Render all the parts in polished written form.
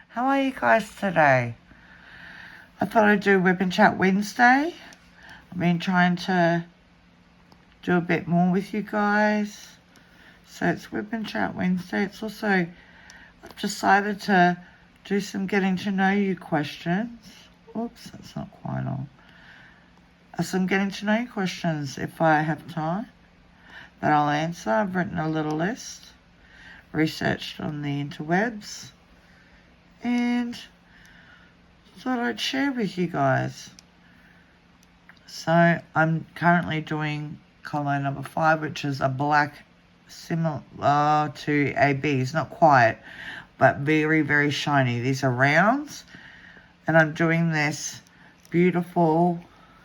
How are you guys today? I thought I'd do WIP Chat Wednesday. I've been trying to do a bit more with you guys. So it's WIP Chat Wednesday. It's also, I've decided to do some getting to know you questions. Oops, that's not quite on. Some getting to know you questions if I have time that I'll answer. I've written a little list, researched on the interwebs, and thought I'd share with you guys. So I'm currently doing colour number 5, which is a black similar to AB. It's not quite, but very, very shiny. These are rounds, and I'm doing this beautiful,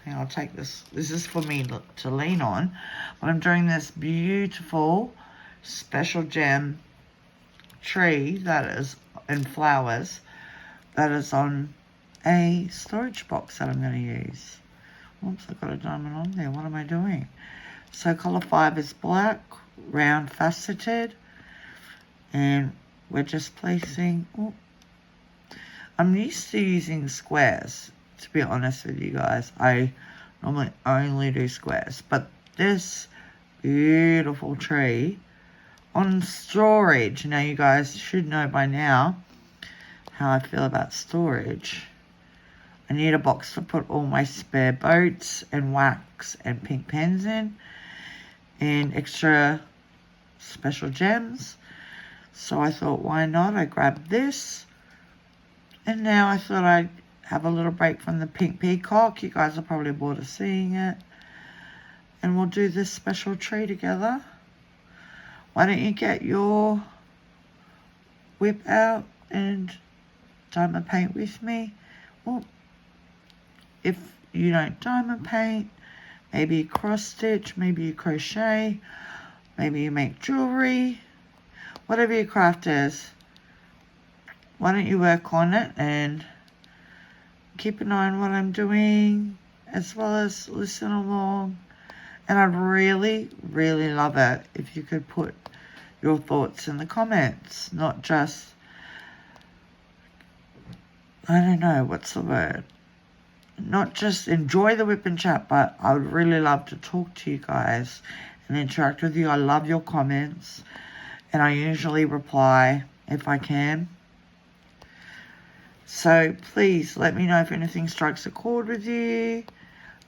and I'll take this is for me to lean on, but I'm doing this beautiful special gem tree that is in flowers, that is on a storage box that I'm going to use. Oops, I've got a diamond on there. What am I doing? So colour 5 is black, round faceted, and we're just placing, I'm used to using squares, to be honest with you guys. I normally only do squares, but this beautiful tree on storage, now you guys should know by now how I feel about storage. I need a box to put all my spare boats and wax and pink pens in, and extra special gems. So I thought, why not? I grabbed this, and now I thought I'd have a little break from the pink peacock. You guys are probably bored of seeing it, and we'll do this special tree together. Why don't you get your WIP out and diamond paint with me? Well, if you don't diamond paint, maybe you cross stitch, maybe you crochet, maybe you make jewelry, whatever your craft is, why don't you work on it and keep an eye on what I'm doing, as well as listen along. And I'd really, really love it if you could put your thoughts in the comments, not just, I don't know, what's the word? Not just enjoy the WIP Chat, but I would really love to talk to you guys and interact with you. I love your comments, and I usually reply if I can. So please let me know if anything strikes a chord with you.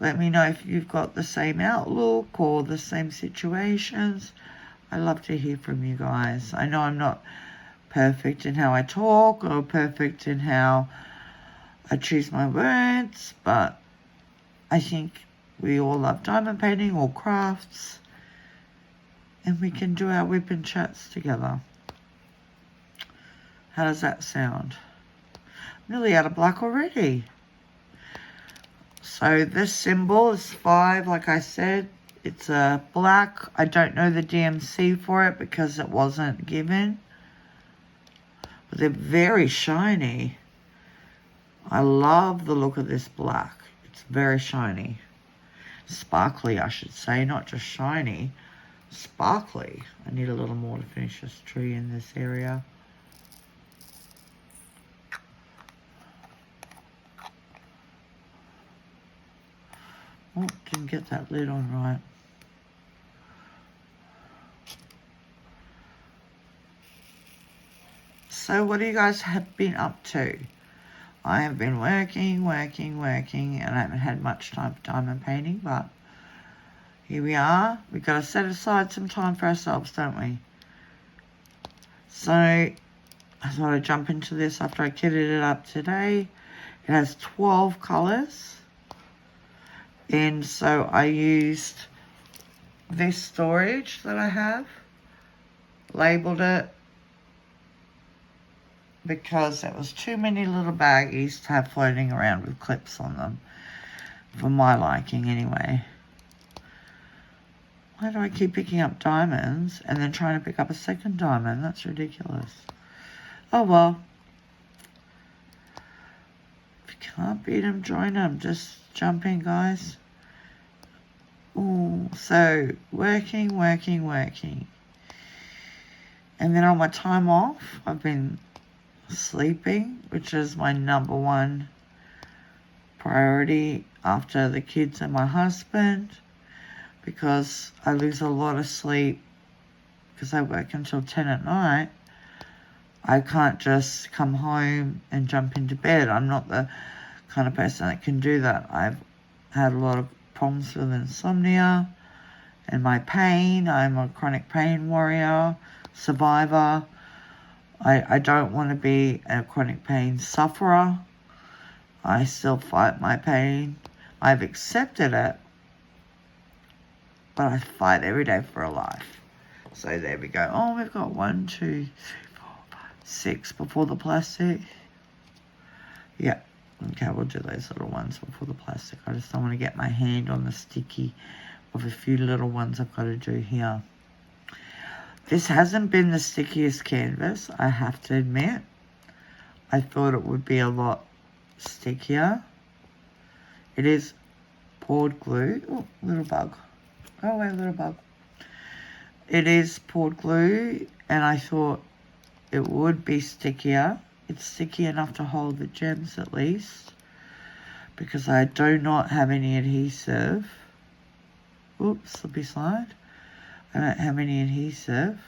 Let me know if you've got the same outlook or the same situations. I love to hear from you guys. I know I'm not perfect in how I talk or perfect in how I choose my words, but I think we all love diamond painting or crafts, and we can do our WIP and chats together. How does that sound? I'm nearly out of black already. So this symbol is 5, like I said. It's a black. I don't know the DMC for it because it wasn't given. But they're very shiny. I love the look of this black. It's very shiny. Sparkly, I should say, not just shiny. Sparkly. I need a little more to finish this tree in this area. Oh, didn't get that lid on right. So what do you guys have been up to? I have been working, and I haven't had much time for diamond painting, but here we are. We've got to set aside some time for ourselves, don't we? So I thought I'd jump into this after I kitted it up today. It has 12 colours. And so I used this storage that I have, labelled it, because there was too many little baggies to have floating around with clips on them, for my liking anyway. Why do I keep picking up diamonds and then trying to pick up a second diamond? That's ridiculous. Oh well. If you can't beat them, join them. Just jump in, guys. Ooh, so working. And then on my time off, I've been sleeping, which is my number one priority after the kids and my husband, because I lose a lot of sleep because I work until 10 at night. I can't just come home and jump into bed. I'm not the kind of person that can do that. I've had a lot of problems with insomnia and my pain. I'm a chronic pain warrior, survivor. I don't want to be a chronic pain sufferer. I still fight my pain. I've accepted it, but I fight every day for a life. So there we go. Oh, we've got 1, 2, 3, 4, 5, 6 before the plastic. Yeah. Okay, we'll do those little ones before the plastic. I just don't want to get my hand on the sticky of a few little ones I've got to do here. This hasn't been the stickiest canvas, I have to admit. I thought it would be a lot stickier. It is poured glue. Oh, little bug. Go away, little bug. It is poured glue, and I thought it would be stickier. It's sticky enough to hold the gems at least, because I do not have any adhesive. Oops, slippy slide. I don't have any adhesive.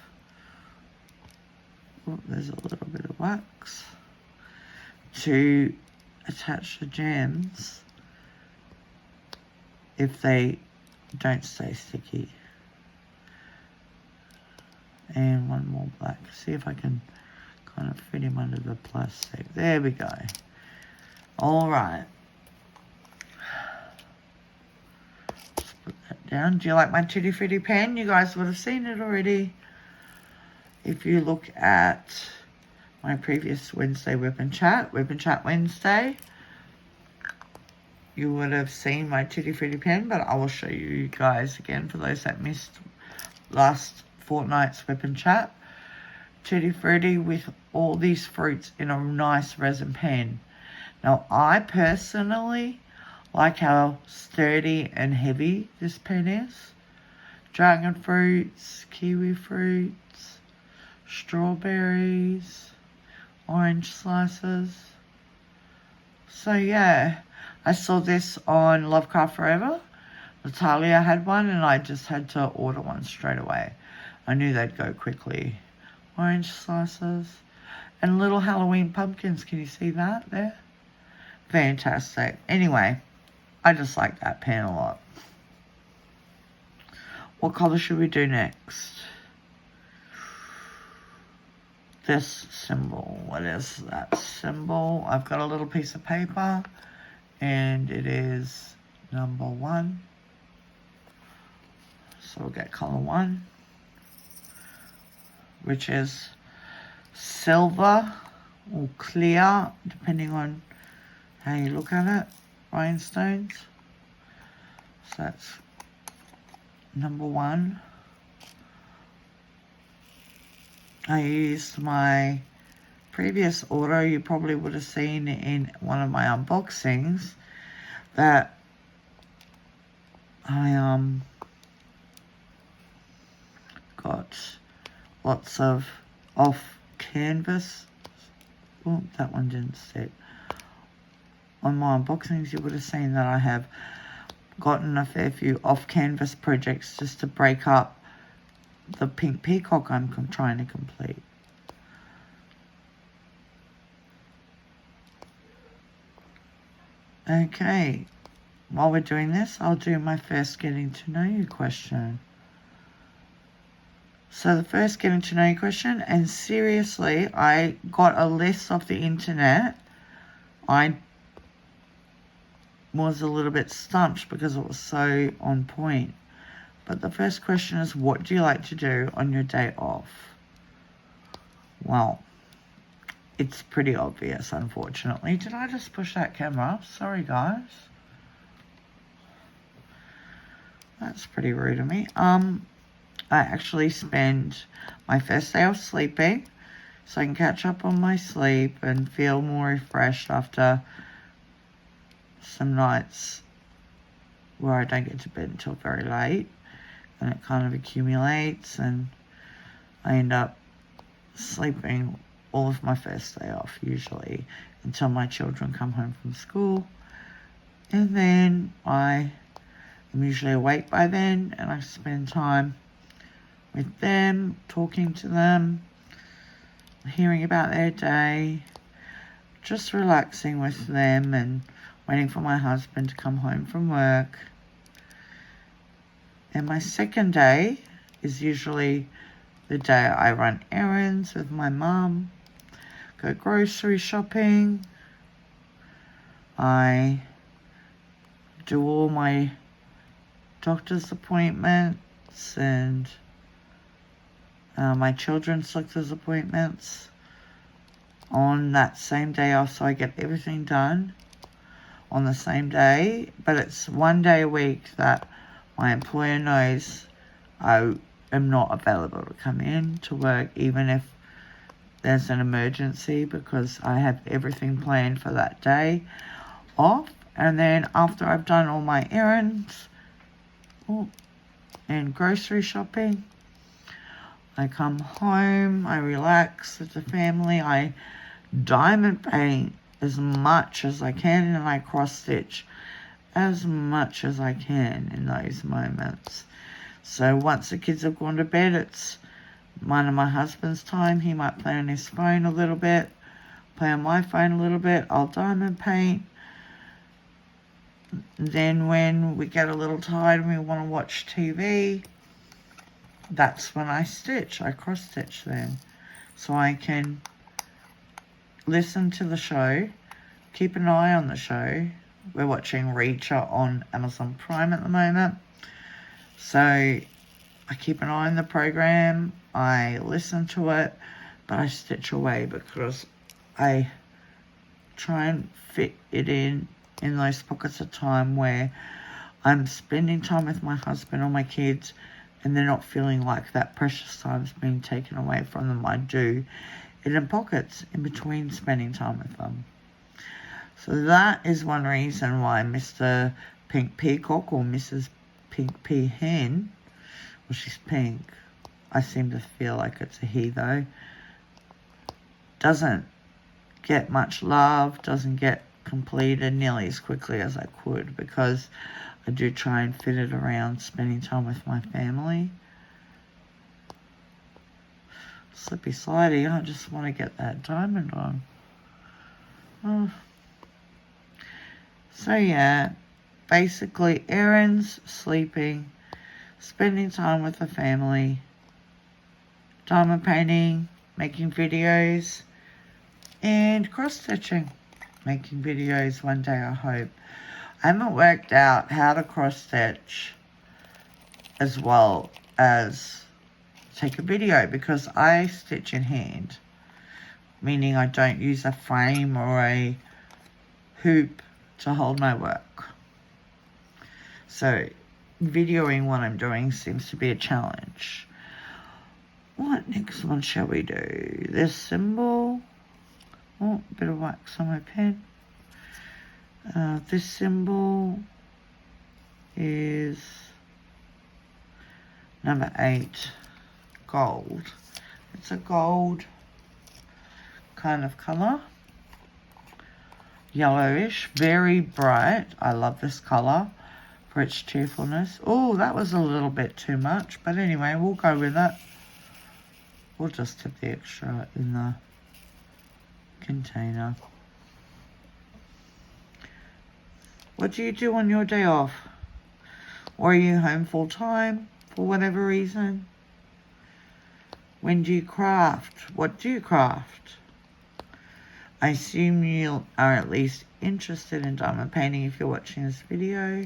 Oh, there's a little bit of wax to attach the gems if they don't stay sticky. And one more black. See if I can kind of fit him under the plastic. There we go. All right. Let's put that down. Do you like my tutti frutti pen? You guys would have seen it already. If you look at my previous Wednesday WIP Chat Wednesday, you would have seen my tutti frutti pen, but I will show you guys again for those that missed last fortnight's WIP Chat. Tutti frutti with all these fruits in a nice resin pen. Now, I personally like how sturdy and heavy this pen is. Dragon fruits, kiwi fruits, strawberries, orange slices. So yeah, I saw this on Lovecraft Forever. Natalia had one and I just had to order one straight away. I knew they'd go quickly. Orange slices and little Halloween pumpkins. Can you see that there? Fantastic. Anyway, I just like that pen a lot. What color should we do next? This symbol. What is that symbol? I've got a little piece of paper and it is number 1. So we'll get color 1, which is silver or clear, depending on how you look at it. Rhinestones. So that's number 1. I used my previous order. You probably would have seen in one of my unboxings that I got lots of off canvas. Oh, that one didn't stick. On my unboxings, you would have seen that I have gotten a fair few off canvas projects just to break up the pink peacock I'm trying to complete. Okay, while we're doing this, I'll do my first getting to know you question. So the first getting to know you question, and seriously, I got a list off the internet. I was a little bit stumped because it was so on point. But the first question is, what do you like to do on your day off? Well, it's pretty obvious, unfortunately. Did I just push that camera? Sorry, guys. That's pretty rude of me. I actually spend my first day off sleeping so I can catch up on my sleep and feel more refreshed after some nights where I don't get to bed until very late. And it kind of accumulates and I end up sleeping all of my first day off usually until my children come home from school. And then I am usually awake by then, and I spend time with them, talking to them, hearing about their day, just relaxing with them and waiting for my husband to come home from work. And my second day is usually the day I run errands with my mum, go grocery shopping. I do all my doctor's appointments and my children's doctor's appointments on that same day off, so I get everything done on the same day. But it's one day a week that my employer knows I am not available to come in to work, even if there's an emergency, because I have everything planned for that day off. And then after I've done all my errands and grocery shopping, I come home, I relax with the family, I diamond paint as much as I can, and I cross stitch as much as I can in those moments. So once the kids have gone to bed, it's mine and my husband's time. He might play on his phone a little bit, play on my phone a little bit. I'll diamond paint. Then when we get a little tired and we want to watch TV, that's when I stitch. I cross stitch then. So I can listen to the show, keep an eye on the show. We're watching Reacher on Amazon Prime at the moment. So I keep an eye on the program, I listen to it, but I stitch away because I try and fit it in those pockets of time where I'm spending time with my husband or my kids and they're not feeling like that precious time's being taken away from them. I do it in pockets in between spending time with them. So that is one reason why Mr. Pink Peacock or Mrs. Pink Peahen, well, she's pink, I seem to feel like it's a he though, doesn't get much love, doesn't get completed nearly as quickly as I could, because I do try and fit it around spending time with my family. Slippy slidey, I just want to get that diamond on. Oh. So yeah, basically errands, sleeping, spending time with the family, diamond painting, making videos, and cross-stitching. Making videos one day, I hope. I haven't worked out how to cross-stitch as well as take a video, because I stitch in hand, meaning I don't use a frame or a hoop to hold my work. So videoing what I'm doing seems to be a challenge. What next one shall we do? This symbol. Oh, a bit of wax on my pen. This symbol is number 8, gold. It's a gold kind of colour. Yellowish, very bright. I love this colour for its cheerfulness. Oh, that was a little bit too much, but anyway, we'll go with it. We'll just tip the extra in the container. What do you do on your day off? Or are you home full time for whatever reason? When do you craft? What do you craft? I assume you are at least interested in diamond painting if you're watching this video.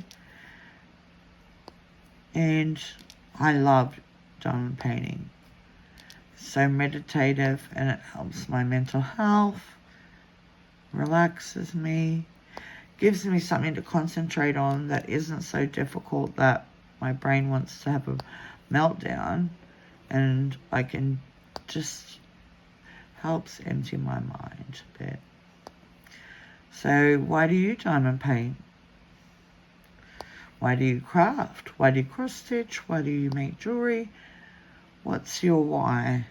And I love diamond painting. It's so meditative and it helps my mental health, relaxes me, gives me something to concentrate on that isn't so difficult that my brain wants to have a meltdown, and I can just helps empty my mind a bit. So why do you diamond paint? Why do you craft? Why do you cross stitch? Why do you make jewelry? What's your why?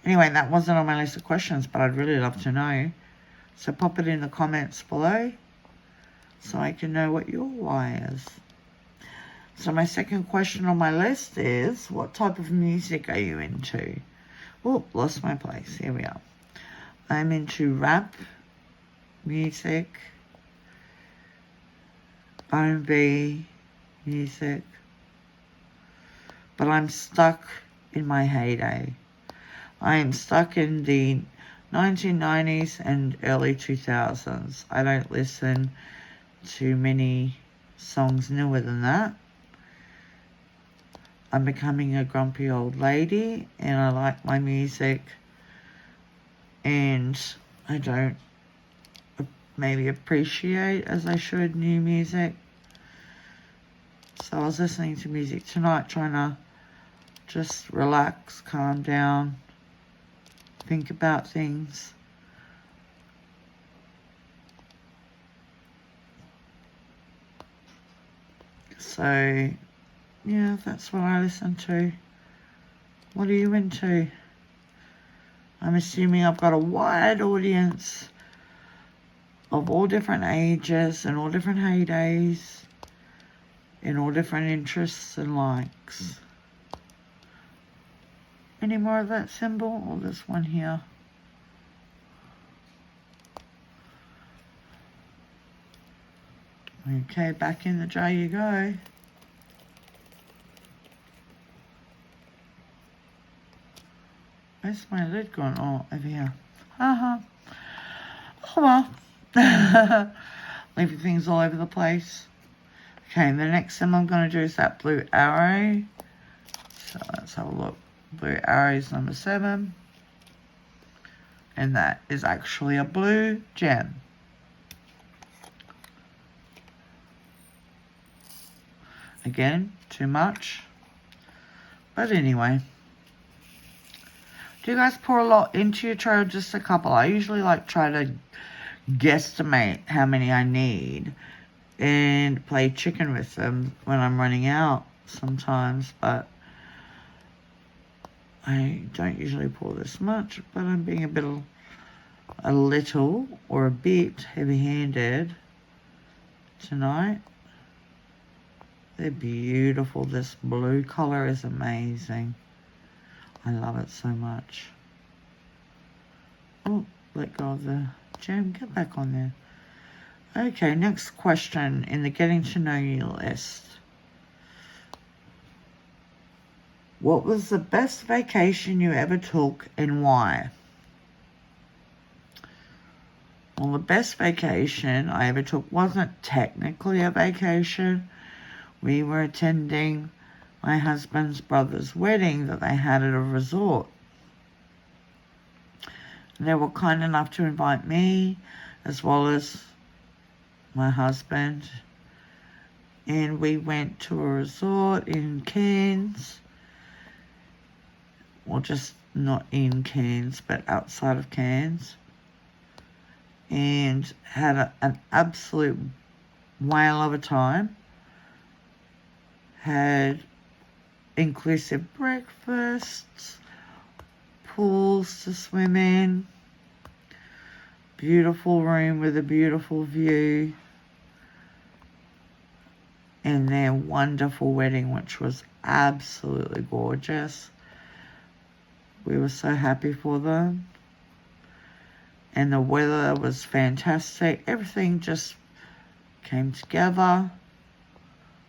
Anyway, that wasn't on my list of questions, but I'd really love to know. So pop it in the comments below so I can know what your why is. So my second question on my list is, what type of music are you into? Oh, lost my place. Here we are. I'm into rap music, R&B music, but I'm stuck in my heyday. I am stuck in the 1990s and early 2000s. I don't listen to many songs newer than that. I'm becoming a grumpy old lady and I like my music, and I don't maybe appreciate as I should new music. So I was listening to music tonight, trying to just relax, calm down, think about things. So yeah, that's what I listen to. What are you into? I'm assuming I've got a wide audience of all different ages and all different heydays and all different interests and likes. Any more of that symbol or this one here? Okay, back in the jar you go. Where's my lid gone? Oh, over here. Oh well. Leaving things all over the place. Okay, the next thing I'm going to do is that blue arrow. So let's have a look. Blue arrow is number 7. And that is actually a blue gem. Again, too much. But anyway. Do you guys pour a lot into your tray or just a couple? I usually try to guesstimate how many I need and play chicken with them when I'm running out sometimes, but I don't usually pour this much, but I'm being a little or a bit heavy-handed tonight. They're beautiful. This blue color is amazing. I love it so much. Oh, let go of the gem. Get back on there. Okay, next question in the getting to know you list. What was the best vacation you ever took and why? Well, the best vacation I ever took wasn't technically a vacation. We were attending my husband's brother's wedding that they had at a resort. They were kind enough to invite me as well as my husband, and we went to a resort in Cairns. Well, just not in Cairns, but outside of Cairns, and had an absolute whale of a time. Had inclusive breakfasts, pools to swim in, beautiful room with a beautiful view, and their wonderful wedding, which was absolutely gorgeous. We were so happy for them. And the weather was fantastic. Everything just came together.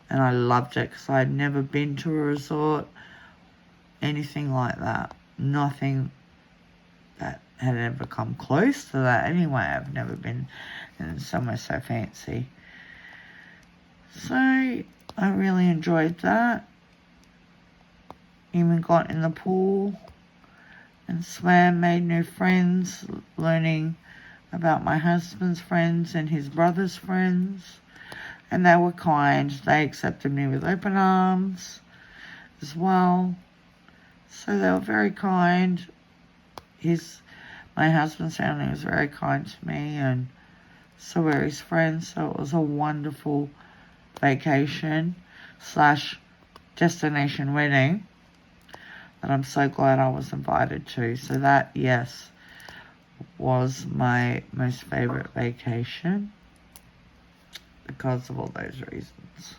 And I loved it because I'd never been to a resort, anything like that. Nothing that had ever come close to that. Anyway, I've never been in somewhere so fancy. So I really enjoyed that. Even got in the pool and swam, made new friends, learning about my husband's friends and his brother's friends. And they were kind. They accepted me with open arms as well. So they were very kind. My husband's family was very kind to me, and so were his friends. So it was a wonderful vacation / destination wedding that I'm so glad I was invited to. So that, yes, was my most favorite vacation because of all those reasons.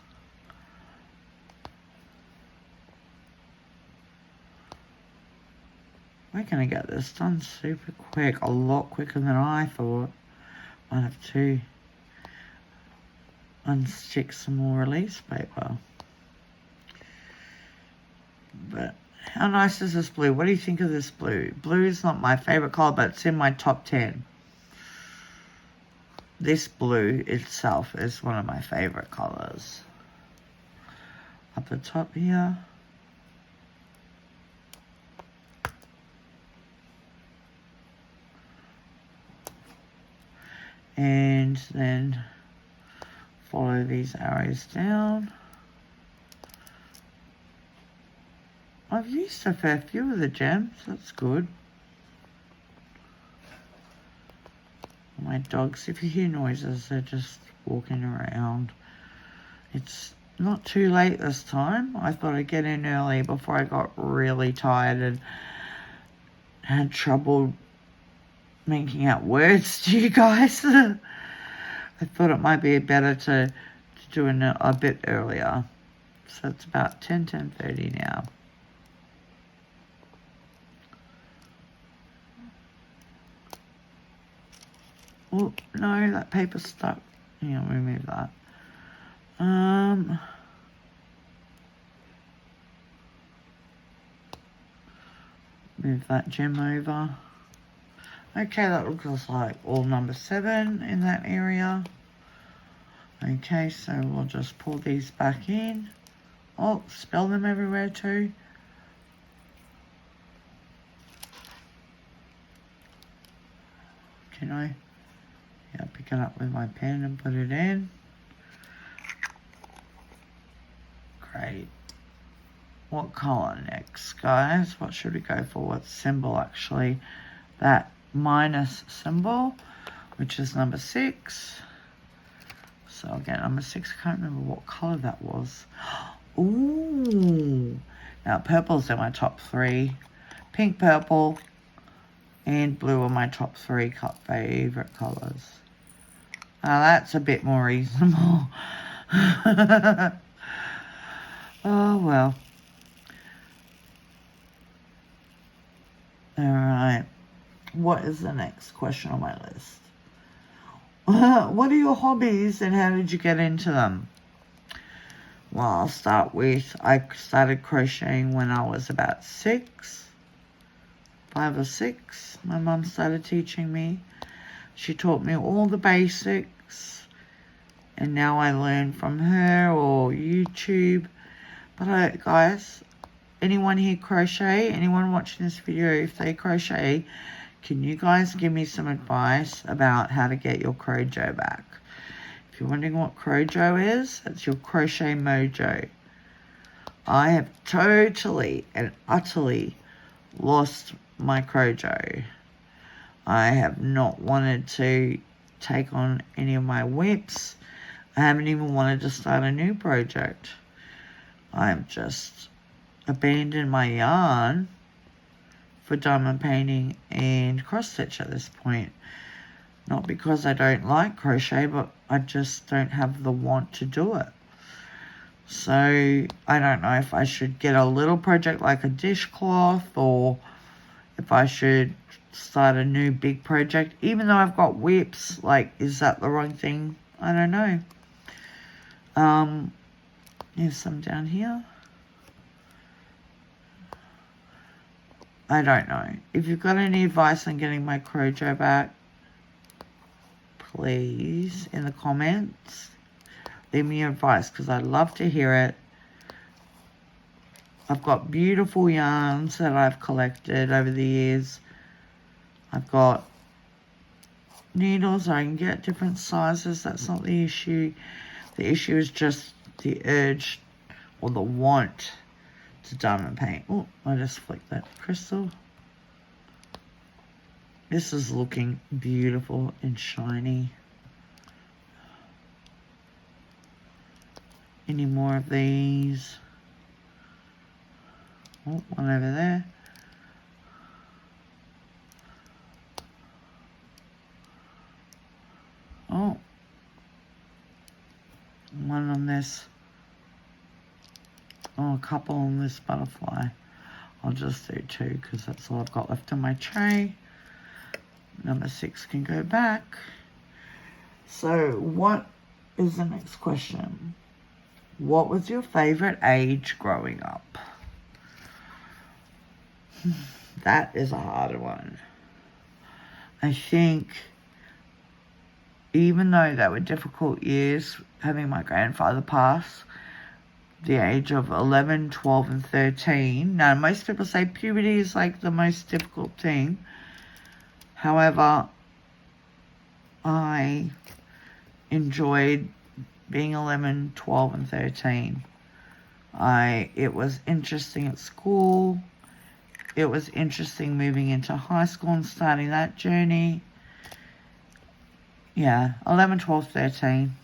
We're going to get this done super quick, a lot quicker than I thought. Might have to unstick some more release paper. But how nice is this blue? What do you think of this blue? Blue is not my favorite color, but it's in my top 10. This blue itself is one of my favorite colors. Up the top here. And then follow these arrows down. I've used a fair few of the gems, that's good. My dogs, if you hear noises, they're just walking around. It's not too late this time. I thought I'd get in early before I got really tired and had trouble making out words to you guys. I thought it might be better to do it a bit earlier. So it's about 10:30 now. Oh, no, that paper's stuck. Yeah, remove that. Move that gem over. Okay, that looks like all number 7 in that area. Okay, so we'll just pull these back in. Oh, spill them everywhere too. Can I? Yeah, pick it up with my pen and put it in. Great. What color next, guys? What should we go for? What symbol, actually? That minus symbol, which is number 6. So again, number 6, I can't remember what color that was. Ooh. Now, purple's in my top 3. Pink, purple, and blue are my top 3 favorite colors. Now, that's a bit more reasonable. Oh, well. Alright. What is the next question on my list? What are your hobbies and how did you get into them? Well, I'll start with, I started crocheting when I was about 6. 5 or 6. My mum started teaching me. She taught me all the basics. And now I learn from her or YouTube. But guys, anyone here crochet? Anyone watching this video, if they crochet, can you guys give me some advice about how to get your crojo back? If you're wondering what crojo is, it's your crochet mojo. I have totally and utterly lost my crojo. I have not wanted to take on any of my WIPs. I haven't even wanted to start a new project. I've just abandoned my yarn for diamond painting and cross stitch at this point. Not because I don't like crochet, but I just don't have the want to do it. So I don't know if I should get a little project like a dishcloth or if I should start a new big project. Even though I've got WIPs, like, is that the wrong thing? I don't know. There's some down here. I don't know. If you've got any advice on getting my crojo back, please, in the comments, leave me your advice because I'd love to hear it. I've got beautiful yarns that I've collected over the years. I've got needles I can get different sizes. That's not the issue. The issue is just the urge or the want to diamond paint. Oh, I just flicked that crystal. This is looking beautiful and shiny. Any more of these? Oh, one over there. Oh, one on this. Oh, a couple on this butterfly. I'll just do 2 because that's all I've got left on my tray. Number 6 can go back. So what is the next question? What was your favorite age growing up? That is a harder one. I think even though they were difficult years, having my grandfather pass, the age of 11, 12 and 13. Now, most people say puberty is like the most difficult thing. However, I enjoyed being 11, 12 and 13. It was interesting at school. It was interesting moving into high school and starting that journey. Yeah, 11, 12, 13.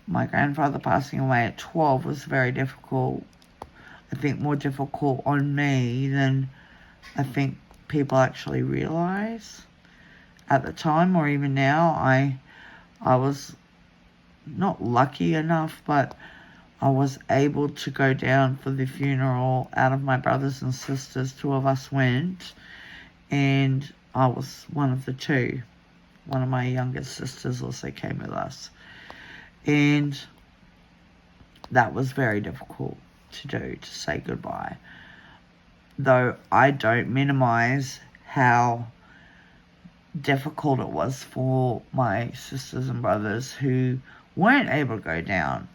My grandfather passing away at 12 was very difficult. I think more difficult on me than I think people actually realise at the time or even now. I was not lucky enough, but I was able to go down for the funeral. Out of my brothers and sisters, 2 of us went, and I was one of the 2. One of my youngest sisters also came with us. And that was very difficult to do, to say goodbye. Though I don't minimize how difficult it was for my sisters and brothers who weren't able to go down.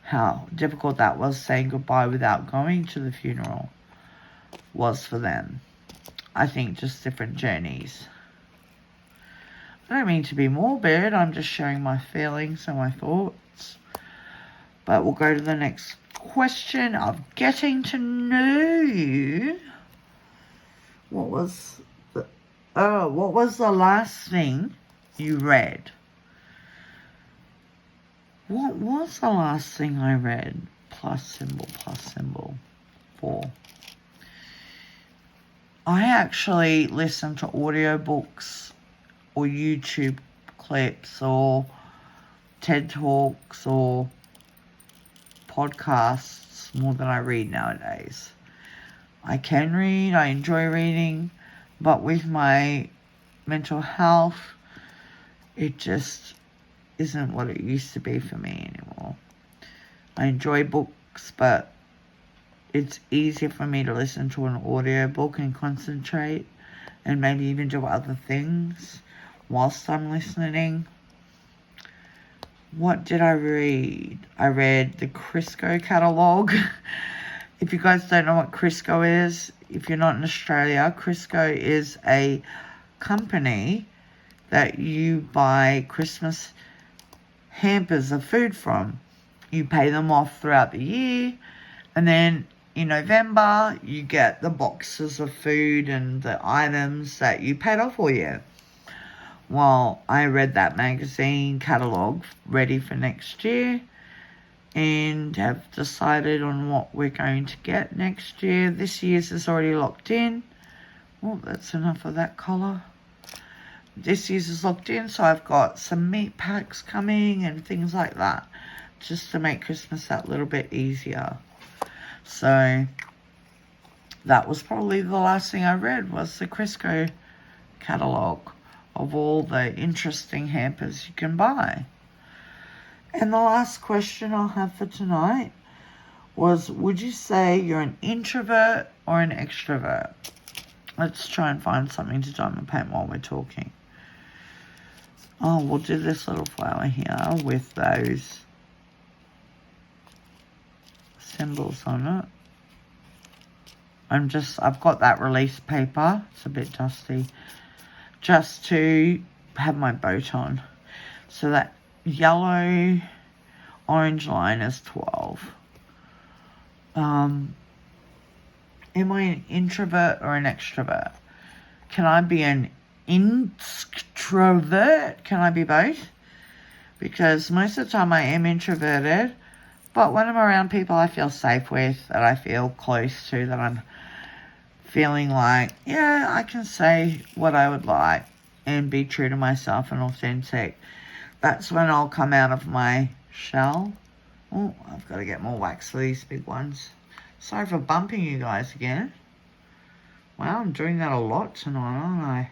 How difficult that was, saying goodbye without going to the funeral was for them. I think just different journeys. I don't mean to be morbid, I'm just sharing my feelings and my thoughts. But we'll go to the next question of getting to know you. What was the last thing you read? What was the last thing I read? Plus symbol, 4. I actually listen to audiobooks or YouTube clips or TED Talks or podcasts more than I read nowadays. I can read, I enjoy reading, but with my mental health, it just isn't what it used to be for me anymore. I enjoy books, but it's easier for me to listen to an audiobook and concentrate and maybe even do other things whilst I'm listening. What did I read? I read the Crisco catalogue. If you guys don't know what Crisco is, if you're not in Australia, Crisco is a company that you buy Christmas hampers of food from. You pay them off throughout the year, and then in November you get the boxes of food and the items that you paid off all year. Well, I read that magazine catalogue ready for next year and have decided on what we're going to get next year. This year's is already locked in. Oh, that's enough of that colour. This year's is locked in, so I've got some meat packs coming and things like that, just to make Christmas that little bit easier. So that was probably the last thing I read, was the Crisco catalogue of all the interesting hampers you can buy. And the last question I'll have for tonight was, would you say you're an introvert or an extrovert? Let's try and find something to diamond paint while we're talking. Oh, we'll do this little flower here with those symbols on it. I've got that release paper. It's a bit dusty. Just to have my boat on. So that yellow orange line is 12. Am I an introvert or an extrovert? Can I be an introvert? Can I be both? Because most of the time I am introverted, But when I'm around people I feel safe with, that I feel close to, that I'm feeling like, yeah, I can say what I would like and be true to myself and authentic, that's when I'll come out of my shell. Oh, I've got to get more wax for these big ones. Sorry for bumping you guys again. Wow, I'm doing that a lot tonight, aren't I?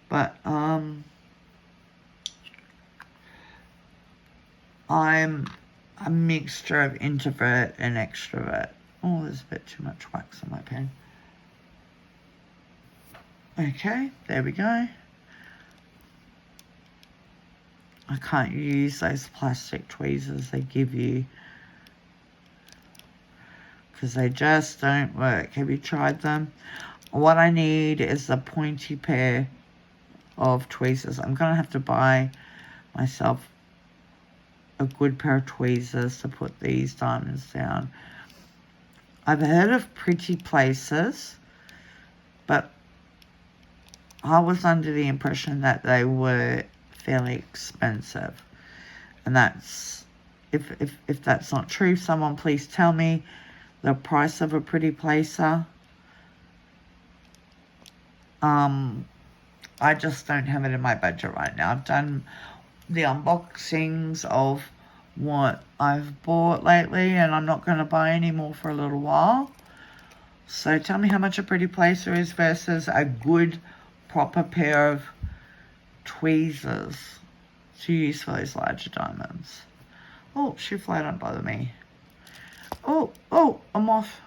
But, I'm a mixture of introvert and extrovert. Oh, there's a bit too much wax on my pen. Okay, there we go. I can't use those plastic tweezers they give you because they just don't work. Have you tried them? What I need is a pointy pair of tweezers. I'm going to have to buy myself a good pair of tweezers to put these diamonds down. I've heard of Pretty Places, but I was under the impression that they were fairly expensive. And that's, if that's not true, someone please tell me the price of a Pretty Placer. I just don't have it in my budget right now. I've done the unboxings of what I've bought lately, and I'm not going to buy any more for a little while. So tell me how much a Pretty Placer is versus a good proper pair of tweezers to use for those larger diamonds. Oh, she fly, don't bother me. Oh, I'm off.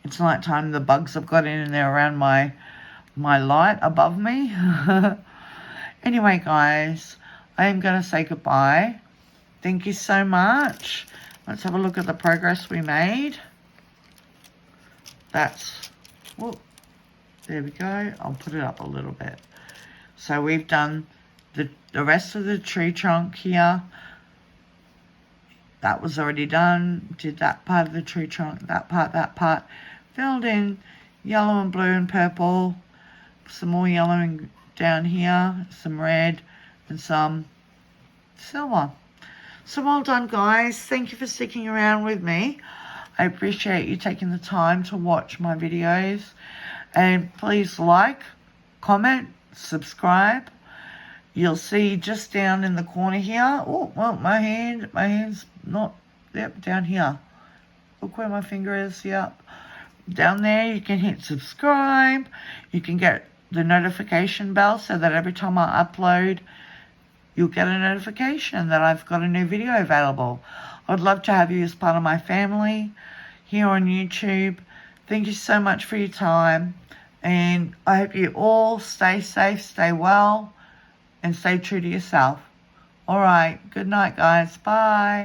It's night time. The bugs have got in there around my light above me. Anyway, guys, I am going to say goodbye. Thank you so much. Let's have a look at the progress we made. That's, oh, there we go. I'll put it up a little bit. So we've done the rest of the tree trunk here. That was already done. Did that part of the tree trunk, that part. Filled in yellow and blue and purple. Some more yellowing down here. Some red and some silver. So well done, guys. Thank you for sticking around with me. I appreciate you taking the time to watch my videos. And please like, comment, subscribe. You'll see just down in the corner here. Oh, well, my hand's not, yep, down here. Look where my finger is, yep. Down there, you can hit subscribe. You can get the notification bell so that every time I upload, you'll get a notification that I've got a new video available. I'd love to have you as part of my family here on YouTube. Thank you so much for your time. And I hope you all stay safe, stay well, and stay true to yourself. All right. Good night, guys. Bye.